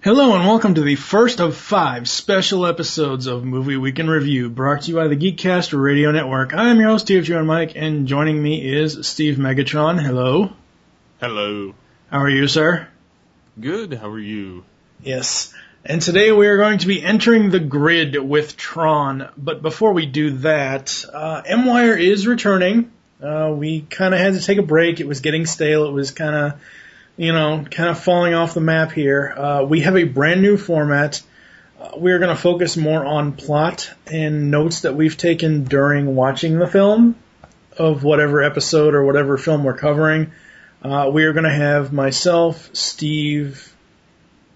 Hello and welcome to the first of 5 special episodes of Movie Week in Review, brought to you by the GeekCast Radio Network. I am your host, Steve John Mike, and joining me is Steve Megatron. Hello. Hello. How are you, sir? Good, how are you? Yes. And today we are going to be entering the grid with Tron, but before we do that, MWIRE is returning. We kind of had to take a break. It was getting stale. It was kind of falling off the map here. We have a brand new format. We're going to focus more on plot and notes that we've taken during watching the film of whatever episode or whatever film we're covering. We are going to have myself, Steve,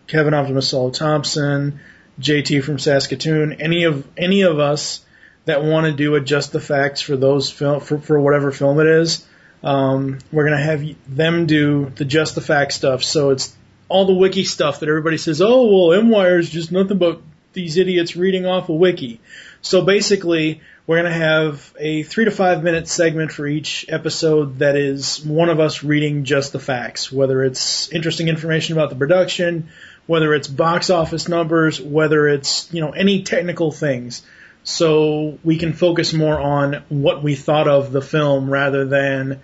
Kevin Optimus Saul Thompson, JT from Saskatoon, any of us that want to do Adjust the Facts for those for whatever film it is. We're going to have them do the Just the Fact stuff, so it's all the wiki stuff that everybody says, oh, well, MWIRE is just nothing but these idiots reading off a wiki. So basically, we're going to have a 3 to 5 minute segment for each episode that is one of us reading just the facts, whether it's interesting information about the production, whether it's box office numbers, whether it's, any technical things. So we can focus more on what we thought of the film rather than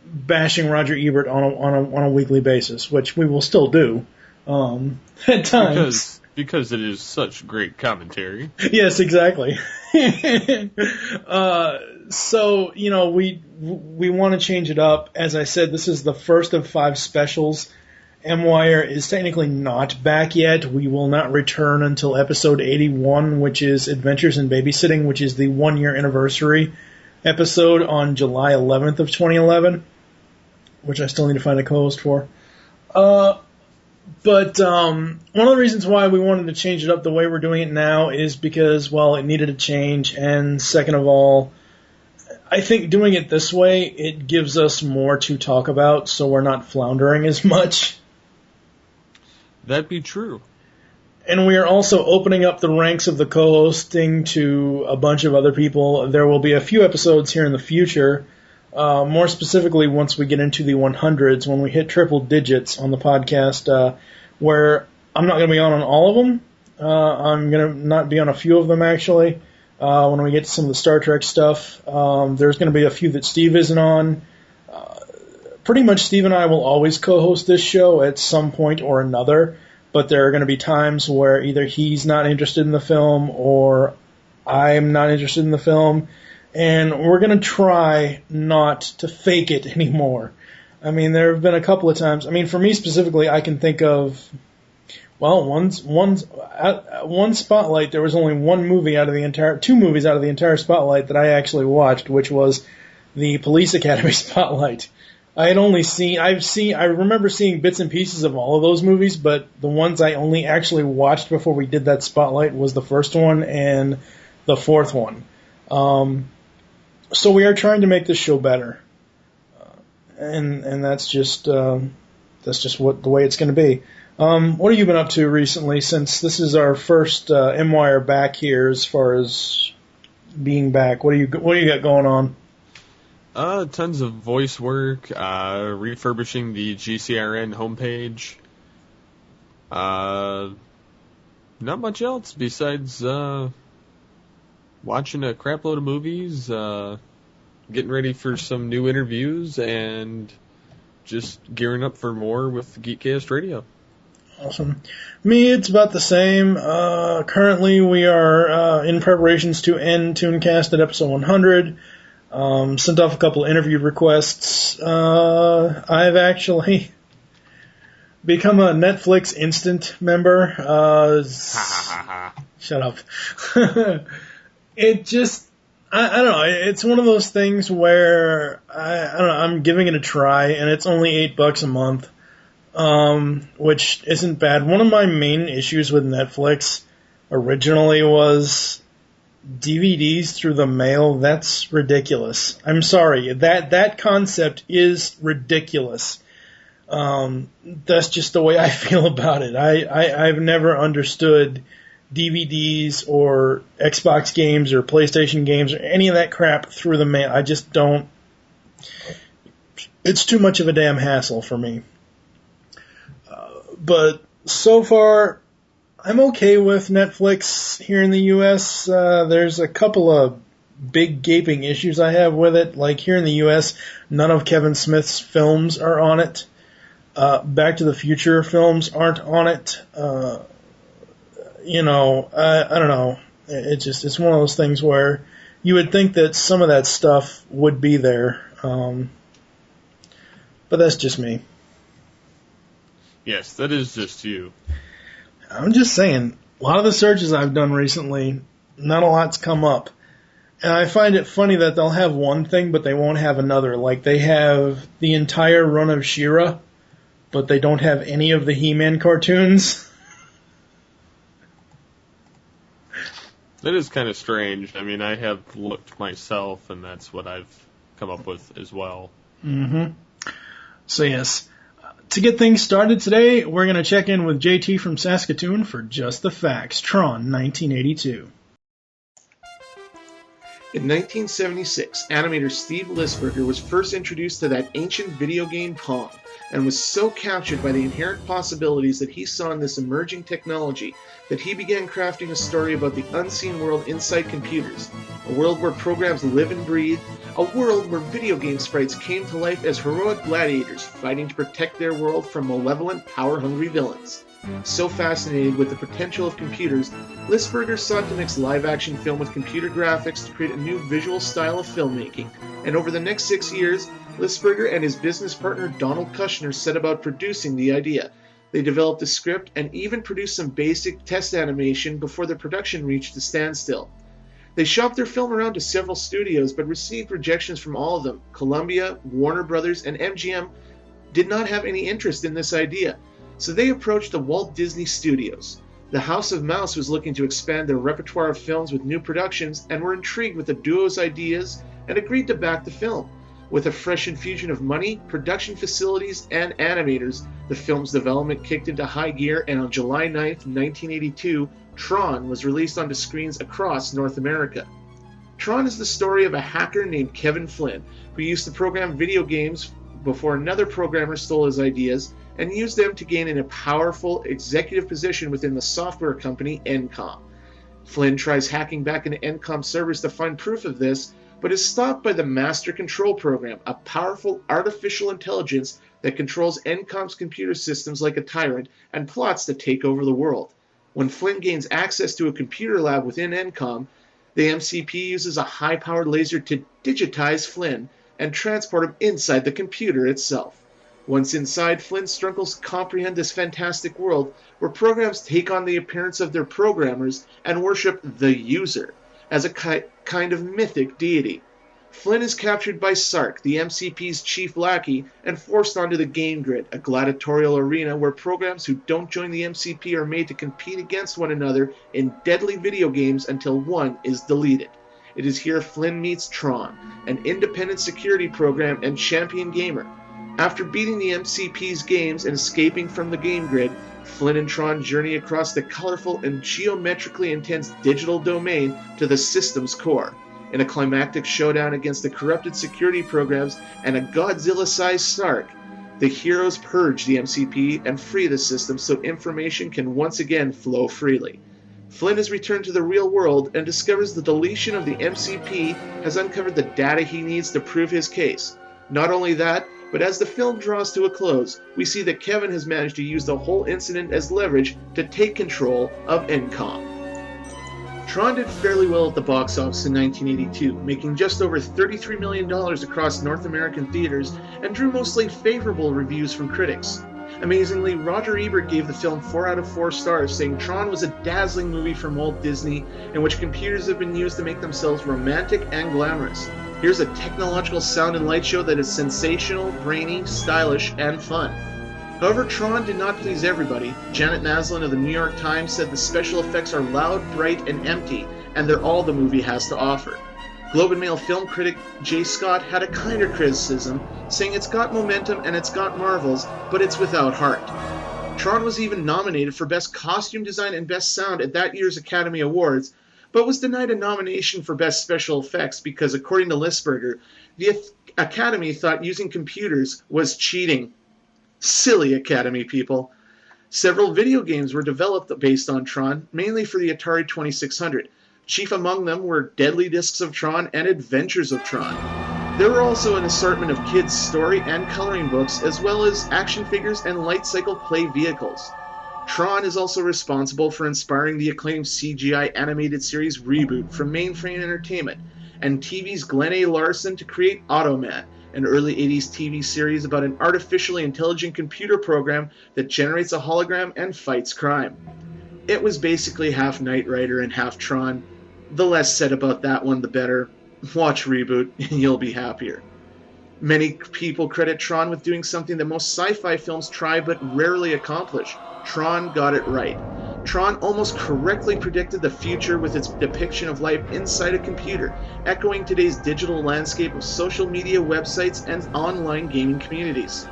bashing Roger Ebert on a weekly basis, which we will still do at times. Because it is such great commentary. Yes, exactly. So, we want to change it up. As I said, this is the first of 5 specials. MWIRE is technically not back yet. We will not return until episode 81, which is Adventures in Babysitting, which is the 1-year anniversary episode on July 11th of 2011, which I still need to find a co-host for. But one of the reasons why we wanted to change it up the way we're doing it now is because, well, it needed a change, and second of all, I think doing it this way, it gives us more to talk about, so we're not floundering as much. That'd be true. And we are also opening up the ranks of the co-hosting to a bunch of other people. There will be a few episodes here in the future, more specifically once we get into the 100s, when we hit triple digits on the podcast, where I'm not going to be on all of them. I'm going to not be on a few of them, actually. When we get to some of the Star Trek stuff, there's going to be a few that Steve isn't on. Pretty much Steve and I will always co-host this show at some point or another, but there are going to be times where either he's not interested in the film or I'm not interested in the film, and we're going to try not to fake it anymore. I mean, there have been a couple of times. I mean, for me specifically, I can think of, well, one spotlight, there was only two movies out of the entire spotlight that I actually watched, which was the Police Academy spotlight. I remember seeing bits and pieces of all of those movies, but the ones I only actually watched before we did that spotlight was the first one and the fourth one. So we are trying to make this show better. And that's just the way it's going to be. What have you been up to recently, since this is our first MWIRE back here as far as being back? What do you got going on? Tons of voice work, refurbishing the GCRN homepage. Not much else besides watching a crap load of movies, getting ready for some new interviews, and just gearing up for more with GeekCast Radio. Awesome. Me, it's about the same. Currently, we are in preparations to end Tooncast at episode 100. Sent off a couple interview requests. I've actually become a Netflix Instant member. Shut up. It just, I don't know, it's one of those things where, I don't know, I'm giving it a try, and it's only $8 a month, which isn't bad. One of my main issues with Netflix originally was DVDs through the mail. That's ridiculous. I'm sorry. That concept is ridiculous. That's just the way I feel about it. I've never understood DVDs or Xbox games or PlayStation games or any of that crap through the mail. I just don't. It's too much of a damn hassle for me. But so far, I'm okay with Netflix here in the U.S. There's a couple of big gaping issues I have with it. Like here in the U.S., none of Kevin Smith's films are on it. Back to the Future films aren't on it. I don't know. It's one of those things where you would think that some of that stuff would be there. But that's just me. Yes, that is just you. I'm just saying, a lot of the searches I've done recently, not a lot's come up. And I find it funny that they'll have one thing, but they won't have another. Like, they have the entire run of She-Ra, but they don't have any of the He-Man cartoons. That is kind of strange. I mean, I have looked myself, and that's what I've come up with as well. Mm-hmm. So, yes. To get things started today, we're going to check in with JT from Saskatoon for Just the Facts, Tron, 1982. In 1976, animator Steve Lisberger was first introduced to that ancient video game Pong, and was so captured by the inherent possibilities that he saw in this emerging technology that he began crafting a story about the unseen world inside computers, a world where programs live and breathe, a world where video game sprites came to life as heroic gladiators fighting to protect their world from malevolent, power-hungry villains. So fascinated with the potential of computers, Lisberger sought to mix live-action film with computer graphics to create a new visual style of filmmaking, and over the next 6 years, Lisberger and his business partner Donald Kushner set about producing the idea. They developed a script and even produced some basic test animation before the production reached a standstill. They shopped their film around to several studios but received rejections from all of them. Columbia, Warner Brothers, and MGM did not have any interest in this idea, so they approached the Walt Disney Studios. The House of Mouse was looking to expand their repertoire of films with new productions and were intrigued with the duo's ideas and agreed to back the film. With a fresh infusion of money, production facilities, and animators, the film's development kicked into high gear, and on July 9th, 1982, Tron was released onto screens across North America. Tron is the story of a hacker named Kevin Flynn, who used to program video games before another programmer stole his ideas and used them to gain in a powerful executive position within the software company Encom. Flynn tries hacking back into Encom servers to find proof of this, but is stopped by the Master Control Program, a powerful artificial intelligence that controls Encom's computer systems like a tyrant and plots to take over the world. When Flynn gains access to a computer lab within Encom, the MCP uses a high-powered laser to digitize Flynn and transport him inside the computer itself. Once inside, Flynn struggles to comprehend this fantastic world where programs take on the appearance of their programmers and worship the user as a kind of mythic deity. Flynn is captured by Sark, the MCP's chief lackey, and forced onto the game grid, a gladiatorial arena where programs who don't join the MCP are made to compete against one another in deadly video games until one is deleted. It is here Flynn meets Tron, an independent security program and champion gamer. After beating the MCP's games and escaping from the game grid, Flynn and Tron journey across the colorful and geometrically intense digital domain to the system's core. In a climactic showdown against the corrupted security programs and a Godzilla-sized Sark, the heroes purge the MCP and free the system so information can once again flow freely. Flynn is returned to the real world and discovers the deletion of the MCP has uncovered the data he needs to prove his case. Not only that, but as the film draws to a close, we see that Kevin has managed to use the whole incident as leverage to take control of Encom. Tron did fairly well at the box office in 1982, making just over $33 million across North American theaters and drew mostly favorable reviews from critics. Amazingly, Roger Ebert gave the film 4 out of 4 stars, saying Tron was a dazzling movie from Walt Disney in which computers have been used to make themselves romantic and glamorous. Here's a technological sound and light show that is sensational, brainy, stylish, and fun. However, Tron did not please everybody. Janet Maslin of the New York Times said the special effects are loud, bright, and empty, and they're all the movie has to offer. Globe and Mail film critic Jay Scott had a kinder criticism, saying it's got momentum and it's got marvels, but it's without heart. Tron was even nominated for Best Costume Design and Best Sound at that year's Academy Awards, but was denied a nomination for Best Special Effects because, according to Lisberger, the Academy thought using computers was cheating. Silly Academy people. Several video games were developed based on Tron, mainly for the Atari 2600. Chief among them were Deadly Discs of Tron and Adventures of Tron. There were also an assortment of kids' story and coloring books, as well as action figures and light cycle play vehicles. Tron is also responsible for inspiring the acclaimed CGI animated series Reboot from Mainframe Entertainment, and TV's Glenn A. Larson to create Automan, an early 80s TV series about an artificially intelligent computer program that generates a hologram and fights crime. It was basically half Knight Rider and half Tron. The less said about that one, the better. Watch Reboot, and you'll be happier. Many people credit Tron with doing something that most sci-fi films try but rarely accomplish. Tron got it right. Tron almost correctly predicted the future with its depiction of life inside a computer, echoing today's digital landscape of social media websites and online gaming communities.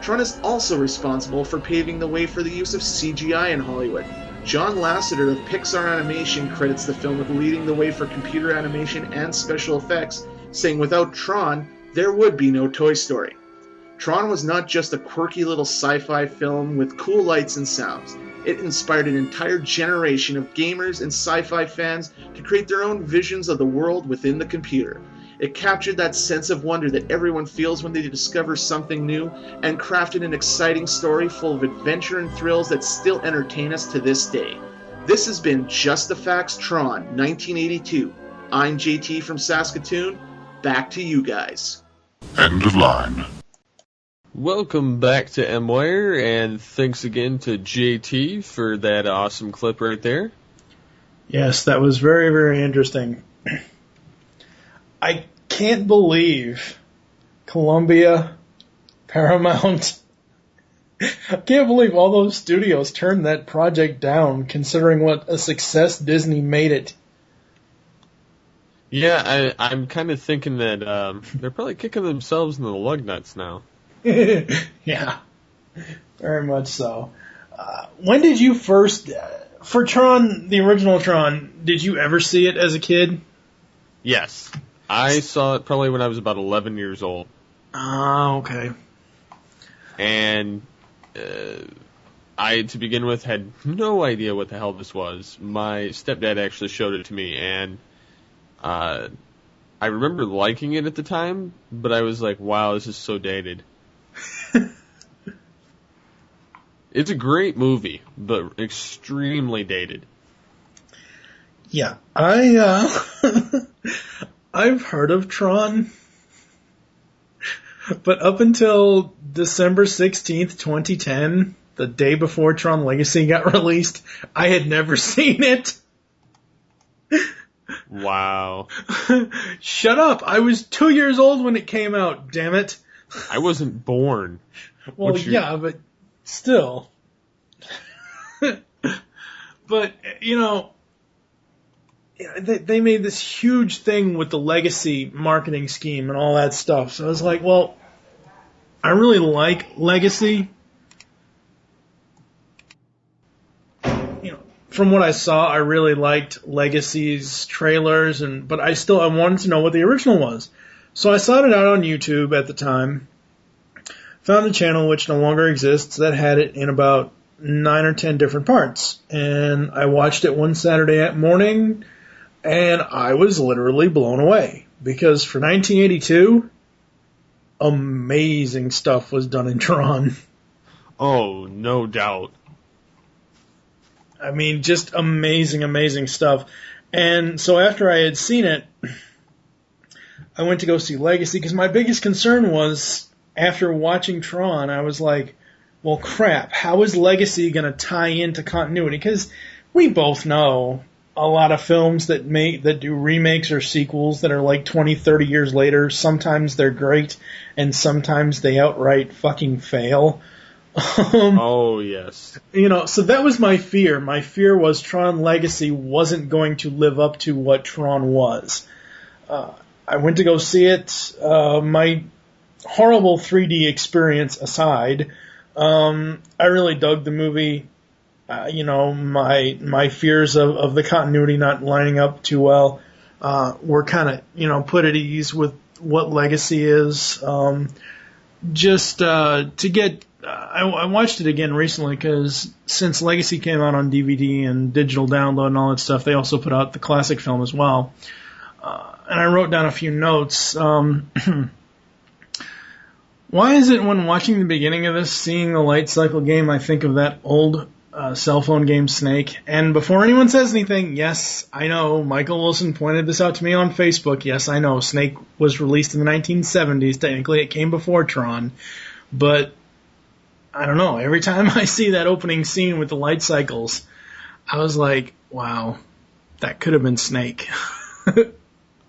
Tron is also responsible for paving the way for the use of CGI in Hollywood. John Lasseter of Pixar Animation credits the film with leading the way for computer animation and special effects, saying without Tron, there would be no Toy Story. Tron was not just a quirky little sci-fi film with cool lights and sounds. It inspired an entire generation of gamers and sci-fi fans to create their own visions of the world within the computer. It captured that sense of wonder that everyone feels when they discover something new, and crafted an exciting story full of adventure and thrills that still entertain us to this day. This has been Just the Facts Tron 1982. I'm JT from Saskatoon. Back to you guys. End of line. Welcome back to MWIRE, and thanks again to JT for that awesome clip right there. Yes, that was very, very interesting. I can't believe Columbia, Paramount, I can't believe all those studios turned that project down, considering what a success Disney made it. Yeah, I'm kind of thinking that they're probably kicking themselves in the lug nuts now. Yeah, very much so. When did you first, for Tron, the original Tron, did you ever see it as a kid? Yes. I saw it probably when I was about 11 years old. Ah, okay. And I, to begin with, had no idea what the hell this was. My stepdad actually showed it to me, and I remember liking it at the time, but I was like, wow, this is so dated. It's a great movie, but extremely dated. Yeah, I've heard of Tron, but up until December 16th, 2010, the day before Tron Legacy got released, I had never seen it. Wow. Shut up! I was 2 years old when it came out, damn it. I wasn't born. Well, yeah, but still. But, you know, they made this huge thing with the Legacy marketing scheme and all that stuff. So I was like, well, I really like Legacy. You know, from what I saw, I really liked Legacy's trailers, but I wanted to know what the original was. So I sought it out on YouTube at the time, found a channel which no longer exists that had it in about 9 or 10 different parts. And I watched it one Saturday morning, and I was literally blown away. Because for 1982, amazing stuff was done in Tron. Oh, no doubt. I mean, just amazing, amazing stuff. And so after I had seen it, I went to go see Legacy, because my biggest concern was, after watching Tron, I was like, well, crap, how is Legacy going to tie into continuity? Because we both know a lot of films that do remakes or sequels that are like 20, 30 years later, sometimes they're great, and sometimes they outright fucking fail. Oh, yes. You know, so that was my fear. My fear was Tron Legacy wasn't going to live up to what Tron was. I went to go see it. My horrible 3D experience aside, I really dug the movie. You know, my fears of the continuity not lining up too well were kind of, you know, put at ease with what Legacy is. Just to get I watched it again recently because since Legacy came out on DVD and digital download and all that stuff, they also put out the classic film as well. And I wrote down a few notes. Why is it when watching the beginning of this, seeing the light cycle game, I think of that old cell phone game Snake? And before anyone says anything, yes, I know, Michael Wilson pointed this out to me on Facebook. Yes, I know, Snake was released in the 1970s. Technically, it came before Tron. But, I don't know, every time I see that opening scene with the light cycles, I was like, wow, that could have been Snake. But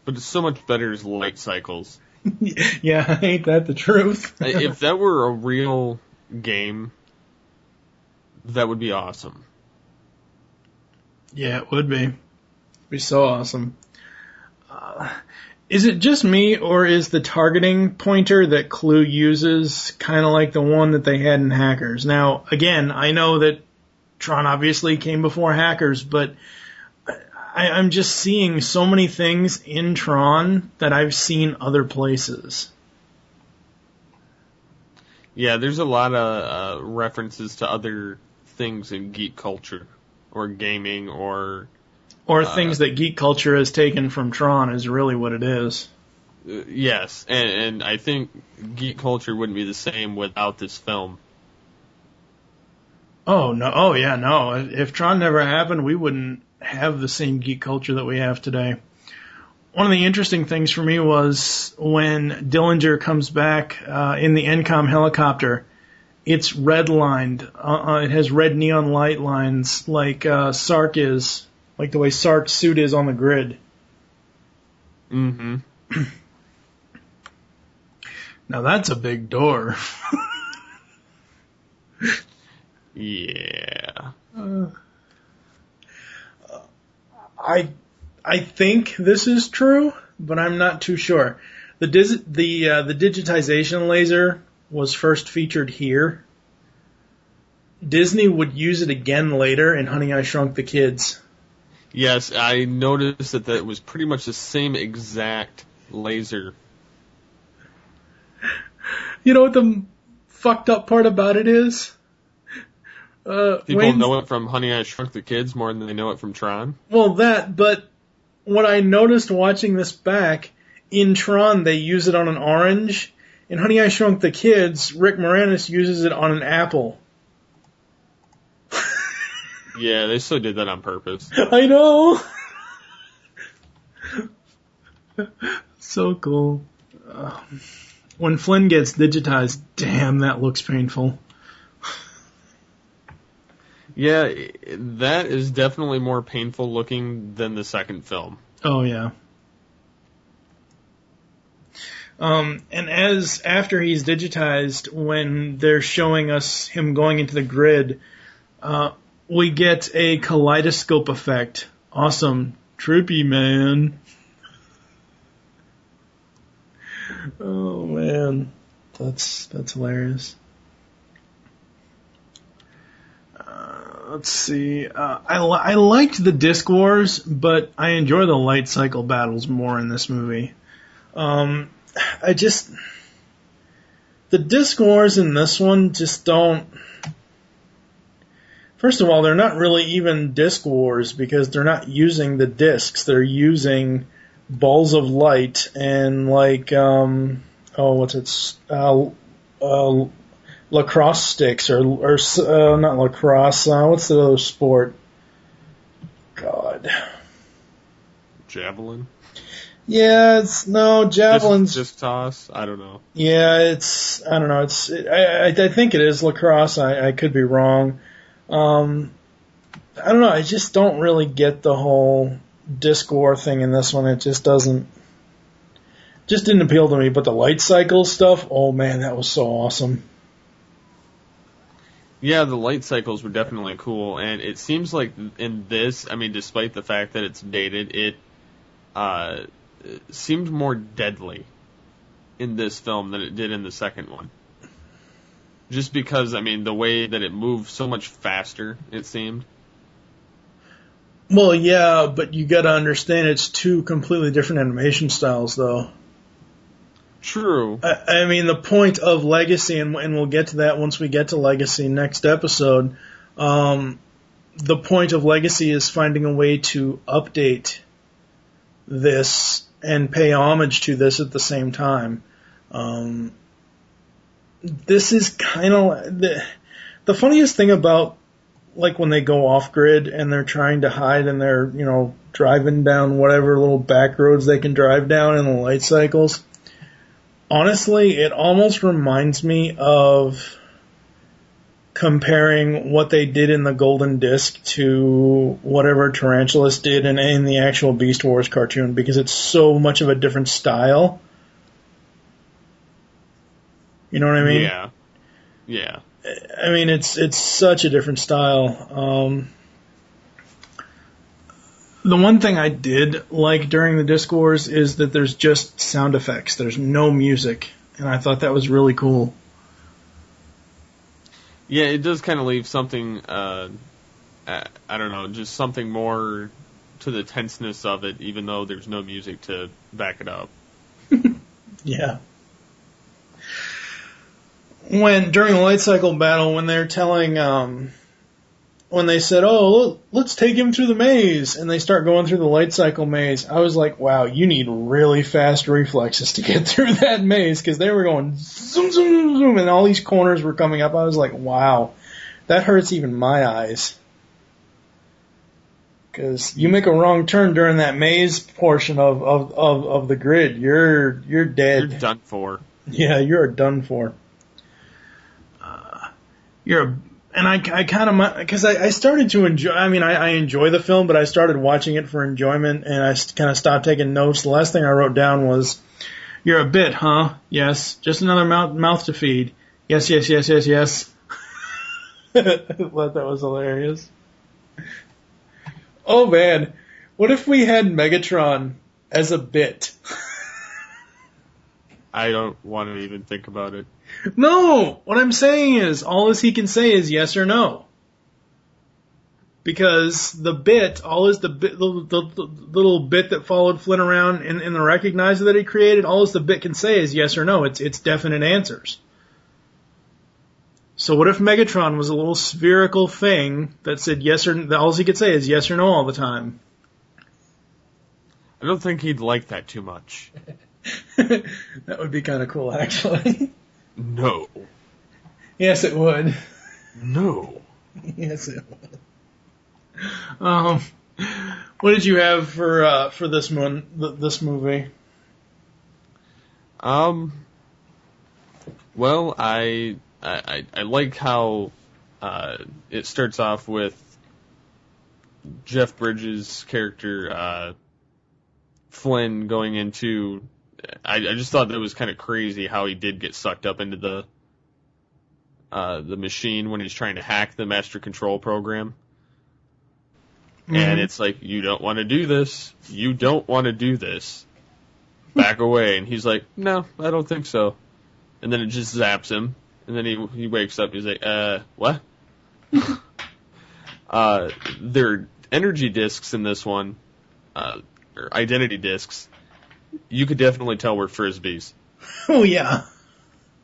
it's so much better as light cycles. Yeah, ain't that the truth? If that were a real game, that would be awesome. Yeah, it would be. It'd be so awesome. Is it just me, or is the targeting pointer that Clue uses kind of like the one that they had in Hackers? Now, again, I know that Tron obviously came before Hackers, but I'm just seeing so many things in Tron that I've seen other places. Yeah, there's a lot of references to other things in geek culture, or gaming, or things that geek culture has taken from Tron is really what it is. Yes, and I think geek culture wouldn't be the same without this film. Oh, no. Oh, yeah, no. If Tron never happened, we wouldn't have the same geek culture that we have today. One of the interesting things for me was when Dillinger comes back in the NCOM helicopter, it's redlined. It has red neon light lines like Sark is, like the way Sark's suit is on the grid. Mm-hmm. Now that's a big door. Yeah. I think this is true, but I'm not too sure. The digitization laser was first featured here. Disney would use it again later in Honey, I Shrunk the Kids. Yes, I noticed that it was pretty much the same exact laser. You know what the fucked up part about it is? People know it from Honey, I Shrunk the Kids more than they know it from Tron. Well, but what I noticed watching this back, in Tron they use it on an orange. In Honey, I Shrunk the Kids, Rick Moranis uses it on an apple. Yeah, they still did that on purpose. I know! So cool. When Flynn gets digitized, damn, that looks painful. Yeah, that is definitely more painful looking than the second film. Oh, yeah. And after he's digitized, when they're showing us him going into the grid, we get a kaleidoscope effect. Awesome. Trippy, man. Oh, man. That's hilarious. Let's see. I liked the Disc Wars, but I enjoy the light cycle battles more in this movie. The Disc Wars in this one just don't. First of all, they're not really even Disc Wars because they're not using the discs. They're using balls of light and lacrosse sticks or not lacrosse. What's the other sport? God. Javelin? Yeah, javelins. Disc toss? I don't know. Yeah, I don't know. I think it is lacrosse. I could be wrong. I don't know. I just don't really get the whole disc war thing in this one. It just didn't appeal to me. But the light cycle stuff, oh man, that was so awesome. Yeah, the light cycles were definitely cool, and it seems like in this, I mean, despite the fact that it's dated, it seemed more deadly in this film than it did in the second one. Just because, I mean, the way that it moved so much faster, it seemed. Well, yeah, but you gotta understand it's two completely different animation styles, though. True. I mean, the point of Legacy, and we'll get to that once we get to Legacy next episode, the point of Legacy is finding a way to update this and pay homage to this at the same time. This is kind of... The funniest thing about, like, when they go off-grid and they're trying to hide and they're, driving down whatever little back roads they can drive down in the light cycles, honestly, it almost reminds me of comparing what they did in the Golden Disc to whatever Tarantulas did in the actual Beast Wars cartoon, because it's so much of a different style. You know what I mean? Yeah. Yeah. I mean, it's such a different style. The one thing I did like during the Disc Wars is that there's just sound effects. There's no music, and I thought that was really cool. Yeah, it does kind of leave something, I don't know, just something more to the tenseness of it, even though there's no music to back it up. Yeah. During the light cycle battle, when they're telling, when they said, "Oh, let's take him through the maze," and they start going through the light cycle maze, I was like, wow, you need really fast reflexes to get through that maze, because they were going zoom, zoom, zoom, and all these corners were coming up. I was like, wow, that hurts even my eyes. Because you make a wrong turn during that maze portion of the grid, you're dead. You're done for. Yeah, you're done for. And I kind of, because I started to enjoy, I enjoy the film, but I started watching it for enjoyment, and I kind of stopped taking notes. The last thing I wrote down was, "You're a bit, huh? Yes. Just another mouth to feed. Yes, yes, yes, yes, yes." I thought that was hilarious. Oh man, what if we had Megatron as a bit? I don't want to even think about it. No! What I'm saying is, all he can say is yes or no. Because the bit, the little bit that followed Flynn around in the recognizer that he created, all the bit can say is yes or no. It's definite answers. So what if Megatron was a little spherical thing that said yes or no, all he could say is yes or no all the time? I don't think he'd like that too much. That would be kind of cool, actually. No. Yes, it would. No. Yes, it would. What did you have for this this movie? Well, I like how it starts off with Jeff Bridges' character Flynn going into. I just thought that was kind of crazy how he did get sucked up into the machine when he's trying to hack the master control program. Mm-hmm. And it's like, you don't want to do this. You don't want to do this. Back away. And he's like, no, I don't think so. And then it just zaps him. And then he wakes up. He's like, what? There are energy discs in this one, or identity discs. You could definitely tell we're Frisbees. Oh, yeah.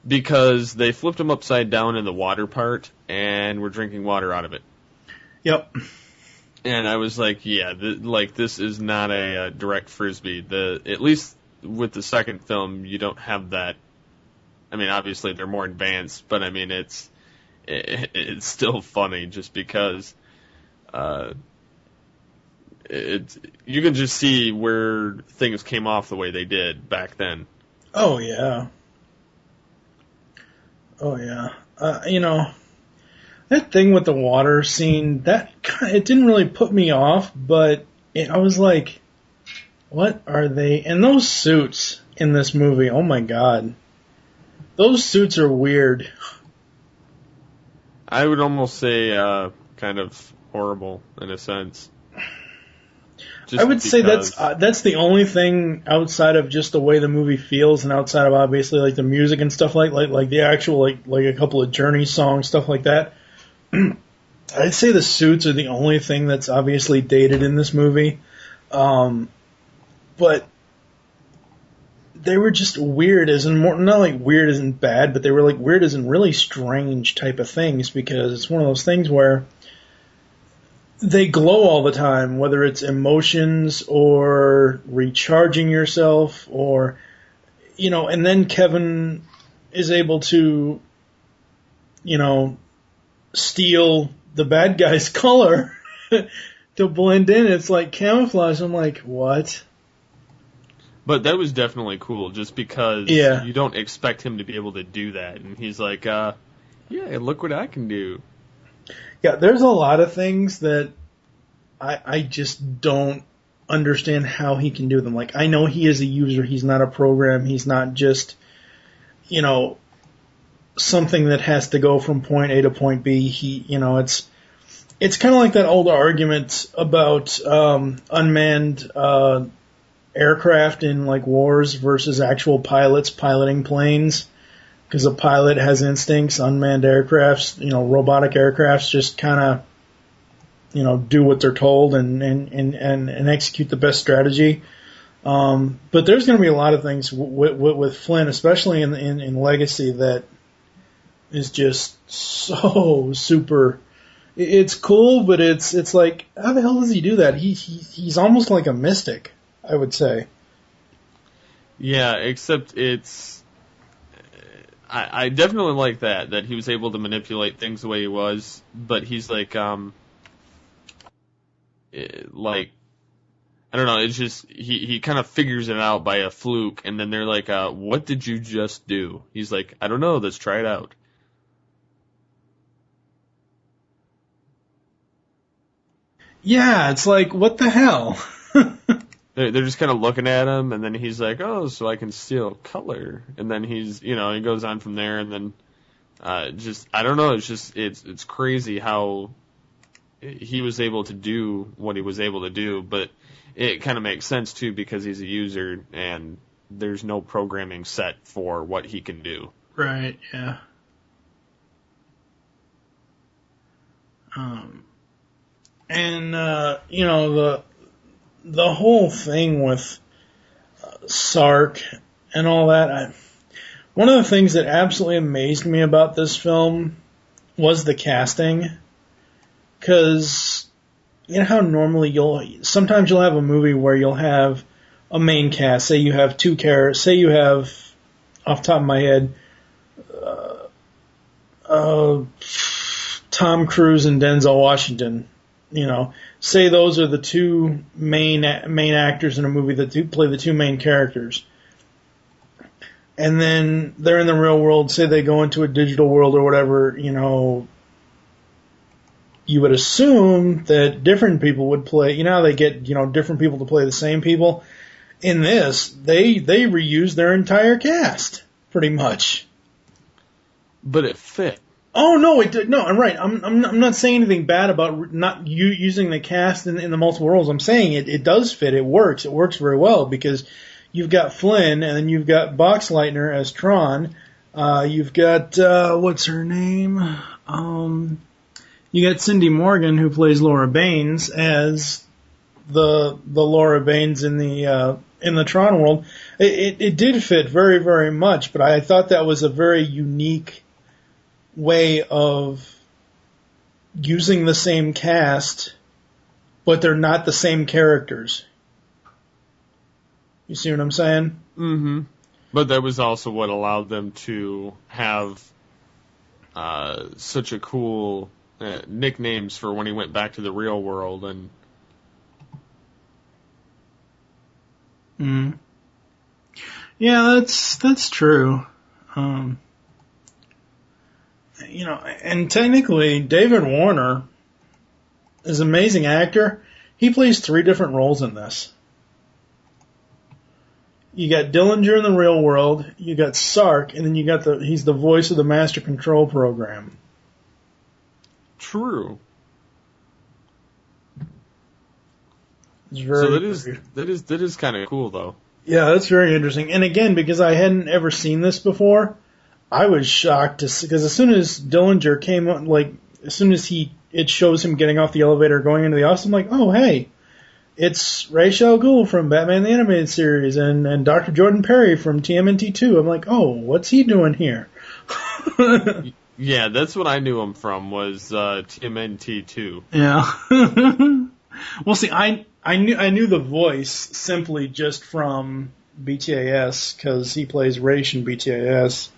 Because they flipped them upside down in the water part, and we're drinking water out of it. Yep. And I was like, yeah, this is not a direct Frisbee. At least with the second film, you don't have that. I mean, obviously they're more advanced, but I mean, it's still funny just because you can just see where things came off the way they did back then. Oh, yeah. Oh, yeah. That thing with the water scene, it didn't really put me off, but I was like, what are they? And those suits in this movie, oh my god. Those suits are weird. I would almost say kind of horrible in a sense. I would say that's the only thing outside of just the way the movie feels, and outside of obviously like the music and stuff like the actual like a couple of Journey songs, stuff like that. I'd say the suits are the only thing that's obviously dated in this movie, but they were just weird as in more, not like weird as in bad, but they were like weird as in really strange type of things, because it's one of those things where they glow all the time, whether it's emotions or recharging yourself or, and then Kevin is able to, steal the bad guy's color to blend in. It's like camouflage. I'm like, what? But that was definitely cool, just because you don't expect him to be able to do that. And he's like, yeah, look what I can do. Yeah, there's a lot of things that I just don't understand how he can do them. Like, I know he is a user. He's not a program. He's not just, something that has to go from point A to point B. It's kind of like that old argument about unmanned aircraft in like wars versus actual pilots piloting planes, because a pilot has instincts. Unmanned aircrafts, robotic aircrafts just kind of do what they're told and execute the best strategy. But there's going to be a lot of things with Flynn, especially in Legacy, that is just so super. It's cool, but it's like, how the hell does he do that? He's almost like a mystic, I would say. Yeah, except it's... I definitely like that he was able to manipulate things the way he was, but he's like, I don't know, it's just, he kind of figures it out by a fluke, and then they're like, what did you just do? He's like, I don't know, let's try it out. Yeah, it's like, what the hell? They're just kind of looking at him, and then he's like, oh, so I can steal color. And then he's, he goes on from there, and then I don't know, it's crazy how he was able to do what he was able to do, but it kind of makes sense, too, because he's a user, and there's no programming set for what he can do. Right, yeah. And, the whole thing with Sark and all that, one of the things that absolutely amazed me about this film was the casting. Because, how normally sometimes you'll have a movie where you'll have a main cast. Say you have two characters, say you have, off the top of my head, Tom Cruise and Denzel Washington. Say those are the two main actors in a movie that play the two main characters. And then they're in the real world, say they go into a digital world or whatever, you would assume that different people would play, they get, different people to play the same people. In this, they reused their entire cast, pretty much. But it fit. Oh no, it did. No, I'm right. I'm not saying anything bad about not using the cast in the multiple roles. I'm saying it does fit. It works. It works very well, because you've got Flynn, and then you've got Boxleitner as Tron. You've got what's her name? You got Cindy Morgan, who plays Laura Baines, as the Laura Baines in the Tron world. It did fit very, very much, but I thought that was a very unique way of using the same cast, but they're not the same characters. You see what I'm saying? Mm-hmm. But that was also what allowed them to have such a cool nicknames for when he went back to the real world. And yeah, that's true. And technically, David Warner is an amazing actor. He plays 3 different roles in this. You got Dillinger in the real world, you got Sark, and then you got he's the voice of the Master Control Program. True. It's very so that is kind of cool, though. Yeah, that's very interesting. And again, because I hadn't ever seen this before, I was shocked to see, because as soon as Dillinger came on, like, as soon as it shows him getting off the elevator going into the office, I'm like, oh, hey, it's Ra's al Ghul from Batman the Animated Series and Dr. Jordan Perry from TMNT2. I'm like, oh, what's he doing here? Yeah, that's what I knew him from, was TMNT2. Yeah. Well, see, I knew the voice simply just from BTAS because he plays Ra's in BTAS.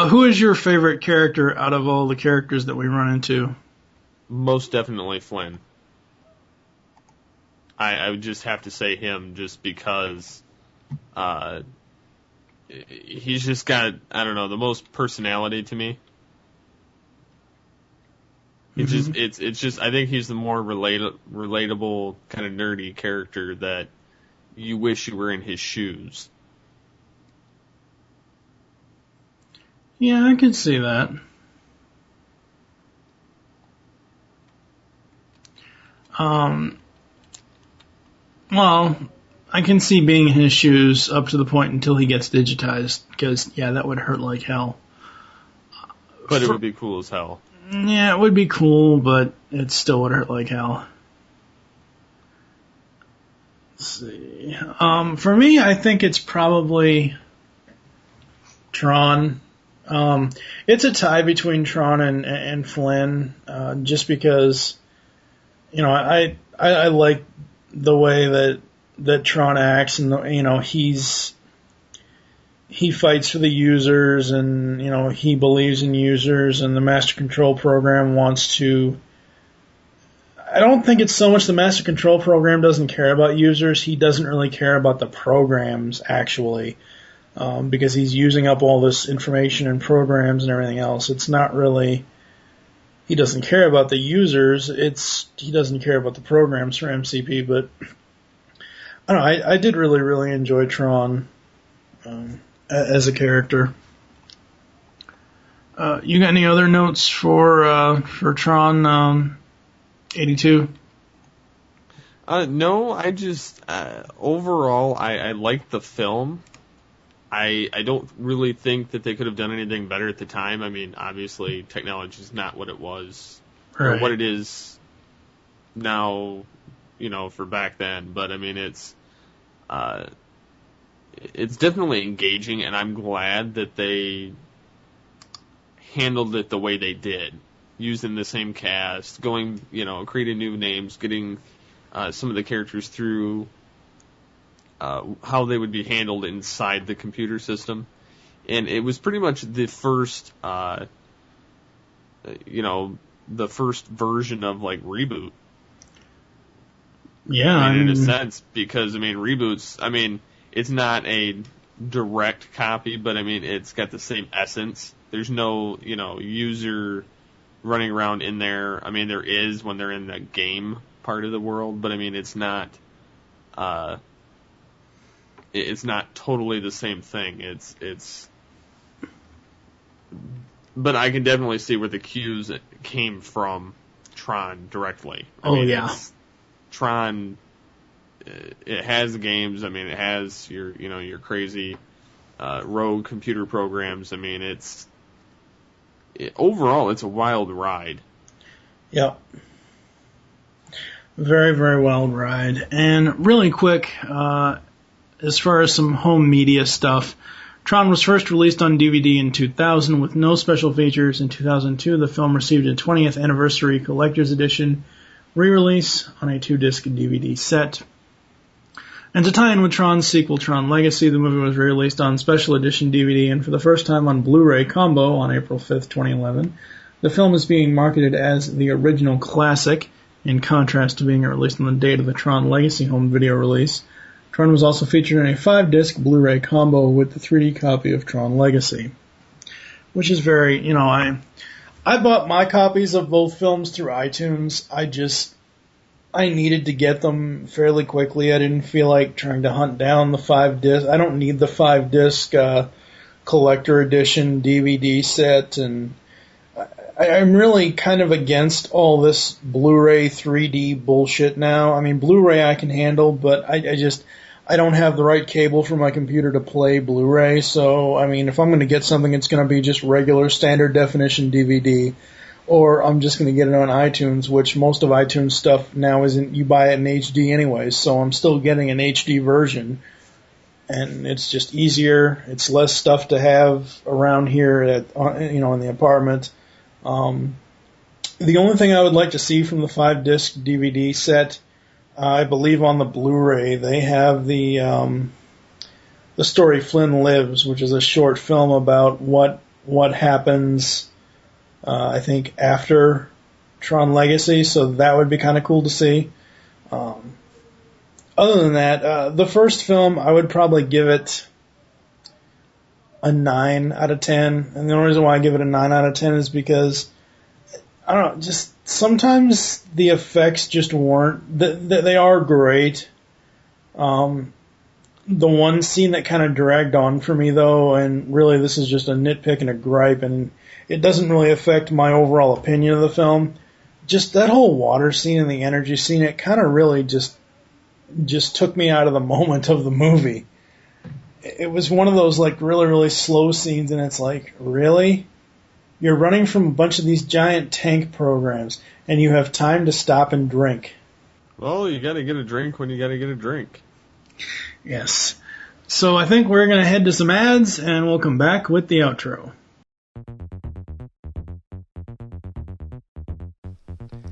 Who is your favorite character out of all the characters that we run into? Most definitely Flynn. I would just have to say him just because he's just got, I don't know, the most personality to me. It's just I think he's the more relatable kind of nerdy character that you wish you were in his shoes. Yeah, I could see that. Well, I can see being in his shoes up to the point until he gets digitized, because, yeah, that would hurt like hell. But it would be cool as hell. Yeah, it would be cool, but it still would hurt like hell. Let's see. For me, I think it's probably Tron. It's a tie between Tron and Flynn, just because, you know, I like the way that Tron acts, and you know, he fights for the users, and you know, he believes in users, and the Master Control Program wants to. I don't think it's so much the Master Control Program doesn't care about users. He doesn't really care about the programs, actually, because he's using up all this information and programs and everything else. It's not really. He doesn't care about the users. He doesn't care about the programs for MCP. But I don't know. I did really, really enjoy Tron as a character. You got any other notes for Tron 82? No, I just overall I like the film. I don't really think that they could have done anything better at the time. I mean, obviously technology is not what it was or what it is now, you know, for back then. But I mean, it's definitely engaging, and I'm glad that they handled it the way they did, using the same cast, going, you know, creating new names, getting some of the characters through how they would be handled inside the computer system. And it was pretty much the first, you know, the first version of, like, reboot. Yeah. I mean, in a sense, because, I mean, reboots, I mean, it's not a direct copy, but, I mean, it's got the same essence. There's no, you know, user running around in there. I mean, there is when they're in the game part of the world, but, I mean, it's not totally the same thing. But I can definitely see where the cues came from Tron directly. I mean, Tron, it has games. I mean, it has your crazy rogue computer programs. I mean, overall, it's a wild ride. Yep. Very, very wild ride. And really quick, as far as some home media stuff, Tron was first released on DVD in 2000 with no special features. In 2002, the film received a 20th anniversary collector's edition re-release on a 2-disc DVD set. And to tie in with Tron's sequel, Tron Legacy, the movie was re-released on special edition DVD and for the first time on Blu-ray combo on April 5th, 2011. The film is being marketed as the original classic, in contrast to being released on the date of the Tron Legacy home video release. Tron was also featured in a 5-disc Blu-ray combo with the 3D copy of Tron Legacy, which is very, you know, I bought my copies of both films through iTunes. I needed to get them fairly quickly. I didn't feel like trying to hunt down the 5-disc. I don't need the 5-disc collector edition DVD set, and I'm really kind of against all this Blu-ray 3D bullshit now. I mean, Blu-ray I can handle, but I don't have the right cable for my computer to play Blu-ray, so, I mean, if I'm going to get something, it's going to be just regular standard definition DVD, or I'm just going to get it on iTunes, which most of iTunes stuff now isn't. You buy it in HD anyways, so I'm still getting an HD version, and it's just easier. It's less stuff to have around here in the apartment. The only thing I would like to see from the 5-disc DVD set, I believe on the Blu-ray, they have the story Flynn Lives, which is a short film about what happens, I think, after Tron Legacy, so that would be kind of cool to see. Other than that, the first film, I would probably give it a 9 out of 10, and the only reason why I give it a 9 out of 10 is because, I don't know, just sometimes the effects just weren't, they are great. The one scene that kind of dragged on for me, though, and really this is just a nitpick and a gripe, and it doesn't really affect my overall opinion of the film, just that whole water scene and the energy scene, it kind of really just took me out of the moment of the movie. It was one of those, like, really, really slow scenes, and it's like, really? You're running from a bunch of these giant tank programs, and you have time to stop and drink. Well, you gotta get a drink when you gotta get a drink. Yes. So I think we're going to head to some ads, and we'll come back with the outro.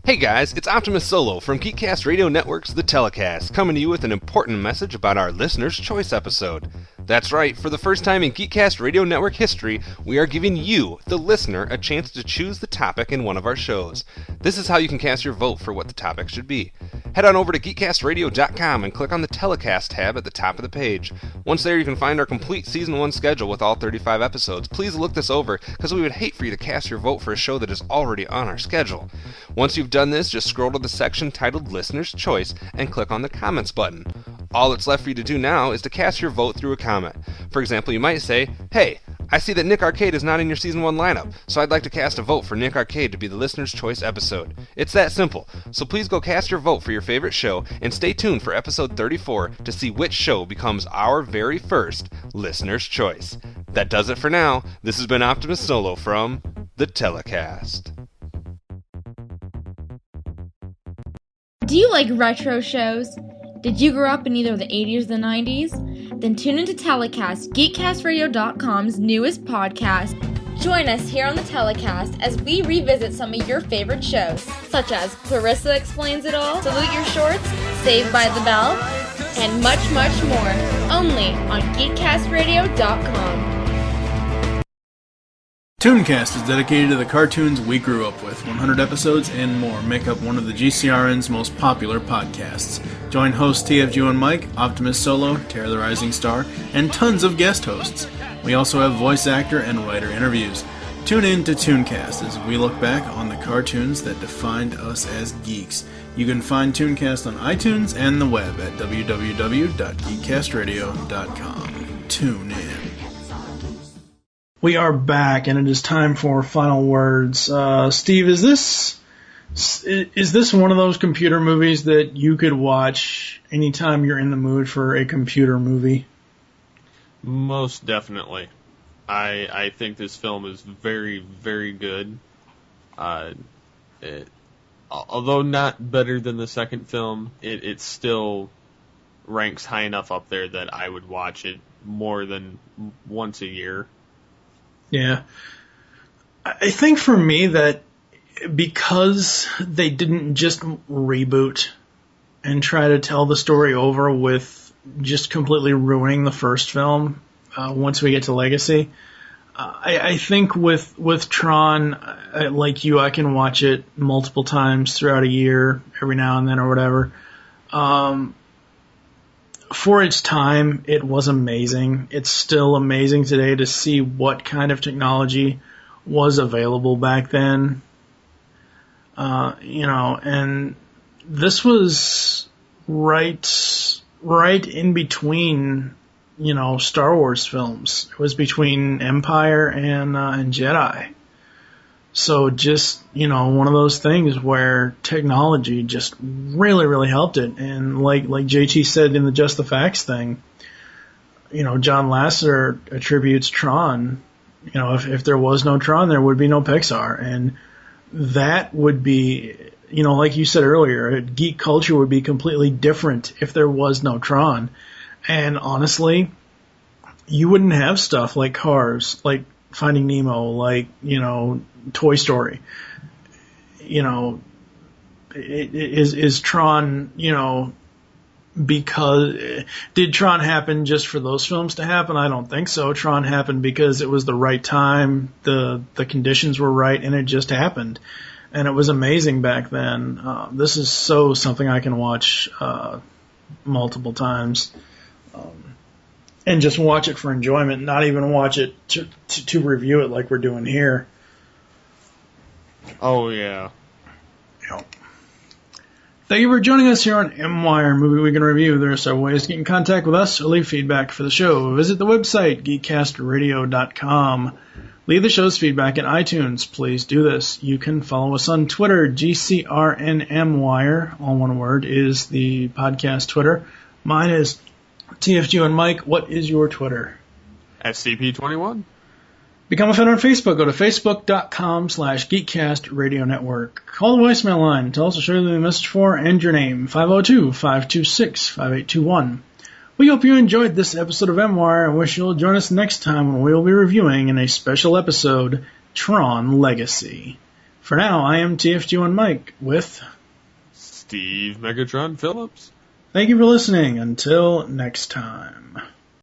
Hey guys, it's Optimus Solo from GeekCast Radio Network's The Telecast, coming to you with an important message about our Listener's Choice episode. That's right, for the first time in GeekCast Radio Network history, we are giving you, the listener, a chance to choose the topic in one of our shows. This is how you can cast your vote for what the topic should be. Head on over to geekcastradio.com and click on the Telecast tab at the top of the page. Once there, you can find our complete Season 1 schedule with all 35 episodes. Please look this over, because we would hate for you to cast your vote for a show that is already on our schedule. Once you've done this, just scroll to the section titled Listener's Choice and click on the Comments button. All that's left for you to do now is to cast your vote through a comment. For example, you might say, "Hey, I see that Nick Arcade is not in your Season 1 lineup, so I'd like to cast a vote for Nick Arcade to be the Listener's Choice episode." It's that simple, so please go cast your vote for your favorite show and stay tuned for episode 34 to see which show becomes our very first Listener's Choice. That does it for now. This has been Optimus Solo from The Telecast. Do you like retro shows? Did you grow up in either the 80s or the 90s? Then tune into Telecast, GeekCastRadio.com's newest podcast. Join us here on the Telecast as we revisit some of your favorite shows, such as Clarissa Explains It All, Salute Your Shorts, Saved by the Bell, and much, much more, only on GeekCastRadio.com. Tooncast is dedicated to the cartoons we grew up with. 100 episodes and more make up one of the GCRN's most popular podcasts. Join hosts TFG and Mike, Optimus Solo, Terror the Rising Star, and tons of guest hosts. We also have voice actor and writer interviews. Tune in to Tooncast as we look back on the cartoons that defined us as geeks. You can find Tooncast on iTunes and the web at www.geekcastradio.com. Tune in. We are back, and it is time for final words. Steve, is this one of those computer movies that you could watch anytime you're in the mood for a computer movie? Most definitely. I think this film is very, very good. Although not better than the second film, it still ranks high enough up there that I would watch it more than once a year. Yeah. I think for me that because they didn't just reboot and try to tell the story over with just completely ruining the first film once we get to Legacy, I think with Tron, like you, I can watch it multiple times throughout a year, every now and then or whatever. For its time, it was amazing. It's still amazing today to see what kind of technology was available back then. And this was right in between, Star Wars films. It was between Empire and Jedi. So just, one of those things where technology just really, really helped it. And like JT said in the Just the Facts thing, John Lasseter attributes Tron, if there was no Tron, there would be no Pixar. And that would be, like you said earlier, geek culture would be completely different if there was no Tron. And honestly, you wouldn't have stuff like Cars, like Finding Nemo, like, Toy Story. Is Tron, because did Tron happen just for those films to happen? I don't think so. Tron happened because it was the right time, the conditions were right, and it just happened. And it was amazing back then. This is something I can watch multiple times, and just watch it for enjoyment, not even watch it to review it like we're doing here. Oh, yeah. Yep. Thank you for joining us here on MWIRE Movie Week in Review. There are several ways to get in contact with us or leave feedback for the show. Visit the website, geekcastradio.com. Leave the show's feedback in iTunes. Please do this. You can follow us on Twitter. GCRNMWIRE, all one word, is the podcast Twitter. Mine is TFG and Mike. What is your Twitter? SCP-21. Become a fan on Facebook. Go to facebook.com/Geekcast Radio Network. Call the voicemail line. Tell us a show you leave a message for and your name. 502-526-5821. We hope you enjoyed this episode of MWIRE and wish you'll join us next time when we'll be reviewing in a special episode, Tron Legacy. For now, I am TFG1 Mike with Steve Megatron Phillips. Thank you for listening. Until next time.